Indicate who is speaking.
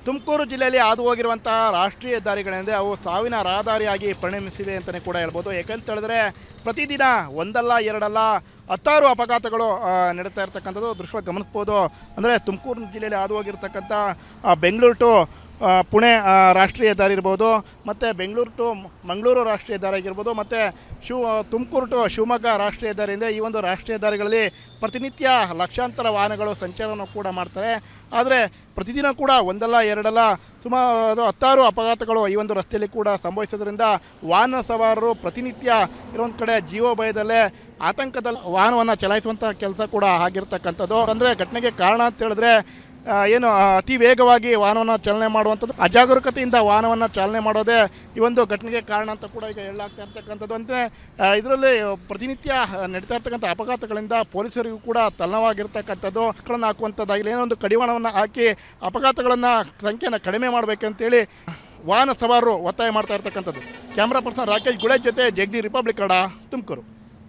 Speaker 1: ತುಮಕೂರು ಜಿಲ್ಲೆಯಲ್ಲಿ ಹಾದು ಹೋಗಿರುವಂತಹ ರಾಷ್ಟ್ರೀಯ ಹೆದ್ದಾರಿಗಳೇನಿದೆ ಅವು ಸಾವಿನ ರಹದಾರಿಯಾಗಿ ಪರಿಣಮಿಸಿವೆ ಅಂತಲೇ ಕೂಡ ಹೇಳ್ಬೋದು. ಯಾಕಂತ ಹೇಳಿದ್ರೆ ಪ್ರತಿದಿನ ಒಂದಲ್ಲ ಎರಡಲ್ಲ ಹತ್ತಾರು ಅಪಘಾತಗಳು ನಡೀತಾ ಇರ್ತಕ್ಕಂಥದ್ದು ದೃಶ್ಯ ಗಮನಿಸ್ಬೋದು. ಅಂದರೆ ತುಮಕೂರು ಜಿಲ್ಲೆಯಲ್ಲಿ ಹಾದು ಹೋಗಿರ್ತಕ್ಕಂಥ ಬೆಂಗಳೂರು ಟು ಪುಣೆ ರಾಷ್ಟ್ರೀಯ ಹೆದ್ದಾರಿ ಇರ್ಬೋದು, ಮತ್ತು ಬೆಂಗಳೂರು ಟು ಮಂಗಳೂರು ರಾಷ್ಟ್ರೀಯ ಹೆದ್ದಾರಿ ಆಗಿರ್ಬೋದು, ಮತ್ತು ತುಮಕೂರು ಟು ಶಿವಮೊಗ್ಗ ರಾಷ್ಟ್ರೀಯ ಹೆದ್ದಾರಿಯಿಂದ ಈ ಒಂದು ರಾಷ್ಟ್ರೀಯ ಹೆದ್ದಾರಿಗಳಲ್ಲಿ ಪ್ರತಿನಿತ್ಯ ಲಕ್ಷಾಂತರ ವಾಹನಗಳು ಸಂಚಾರವನ್ನು ಕೂಡ ಮಾಡ್ತಾರೆ. ಆದರೆ ಪ್ರತಿದಿನ ಕೂಡ ಒಂದಲ್ಲ ಎರಡಲ್ಲ ಸುಮಾರು ಹತ್ತಾರು ಅಪಘಾತಗಳು ಈ ಒಂದು ರಸ್ತೆಯಲ್ಲಿ ಕೂಡ ಸಂಭವಿಸೋದ್ರಿಂದ ವಾಹನ ಸವಾರರು ಪ್ರತಿನಿತ್ಯ ಇರೋಂದು ಕಡೆ ಜೀವ ಭಯದಲ್ಲೇ ಆತಂಕದಲ್ಲಿ ವಾಹನವನ್ನು ಚಲಾಯಿಸುವಂಥ ಕೆಲಸ ಕೂಡ ಆಗಿರ್ತಕ್ಕಂಥದ್ದು. ಅಂದರೆ ಘಟನೆಗೆ ಕಾರಣ ಅಂತ ಹೇಳಿದ್ರೆ ಏನು ಅತಿ ವೇಗವಾಗಿ ವಾಹನವನ್ನು ಚಾಲನೆ ಮಾಡುವಂಥದ್ದು, ಅಜಾಗರೂಕತೆಯಿಂದ ವಾಹನವನ್ನು ಚಾಲನೆ ಮಾಡೋದೇ ಈ ಒಂದು ಘಟನೆಗೆ ಕಾರಣ ಅಂತ ಕೂಡ ಈಗ ಹೇಳಲಾಗ್ತಾ ಇರ್ತಕ್ಕಂಥದ್ದು. ಅಂದರೆ ಇದರಲ್ಲಿ ಪ್ರತಿನಿತ್ಯ ನಡೀತಾ ಇರ್ತಕ್ಕಂಥ ಅಪಘಾತಗಳಿಂದ ಪೊಲೀಸರಿಗೂ ಕೂಡ ತಲ್ಲವಾಗಿರ್ತಕ್ಕಂಥದ್ದು ಗಳನ್ನು ಹಾಕುವಂಥದ್ದಾಗಲಿ ಏನೋ ಒಂದು ಕಡಿವಾಣವನ್ನು ಹಾಕಿ ಅಪಘಾತಗಳನ್ನು ಸಂಖ್ಯೆಯನ್ನು ಕಡಿಮೆ ಮಾಡಬೇಕಂತೇಳಿ ವಾಹನ ಸವಾರರು ಒತ್ತಾಯ ಮಾಡ್ತಾ ಇರ್ತಕ್ಕಂಥದ್ದು. ಕ್ಯಾಮ್ರಾ ಪರ್ಸನ್ ರಾಕೇಶ್ ಗುಳೇಜ್ ಜೊತೆ ಜಗದೀಶ್, ರಿಪಬ್ಲಿಕ್ ಕನ್ನಡ, ತುಮಕೂರು.